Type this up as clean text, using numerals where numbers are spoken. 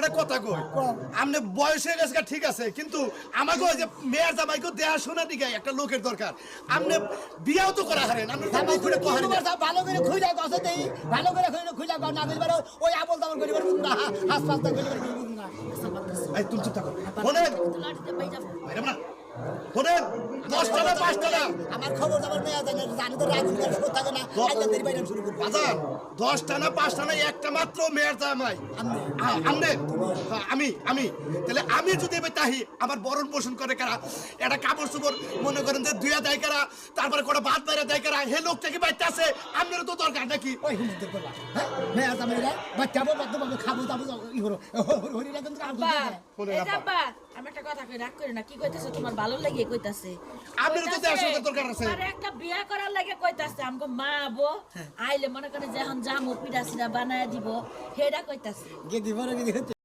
একটা কথা কই আপনি বয়স হয়ে গেছে ঠিক আছে কিন্তু আমাকে ওই যে মেয়ের জামাইকে দেখাশোনা দিকে একটা লোকের দরকার আপনি বিয়াও তো করা হারেন আপনি জামাই করে কহারেন ভালো করে খুঁজা গছে দেই ভালো করে খুঁজা না দিবার ওই আবল তাবল করে না হাসপাতাল করে না এই তুমি চুপ থাকো বলেন বাইরে না বলেন 10 টাকা 5 টাকা আমার খবর খবর নেই জানি তো রাগুন করে শুরু থাকে না আইলা দেরি বাইরে শুরু করব বাজার 10 টাকা 5 টাকা একটা মাত্র মেয়ের জামাই আমনে আমি তাহলে আমি যদি এবার তাহি আমার বরণ পোষণ করে কারা একটা কাপড় চোপড় মনে করেন যে দুইয়া দেয় কারা তারপরে কোনো ভাত বাইরে দেয় কারা হে লোকটাকে বাইতে আছে আপনারও তো দরকার নাকি ওই হিন্দুদের করবা হ্যাঁ মেয়া জামাইরা বাচ্চাবো বাচ্চা খাবো তাবো ই হলো হরিরা কিন্তু কাম করে আব্বা আমি একটা কথা কই রাখ করে না কি কইতাছে তোমার ভালো লাগে কইতাছে আপনারও তো দেখাশোনার দরকার আছে আরে একটা বিয়া করার লাগে কইতাছে আমগো মা আবো আইলে মনে করে যখন জামু পিঠা সিরা বানায় দিব হেডা কইতাছে গে দিবার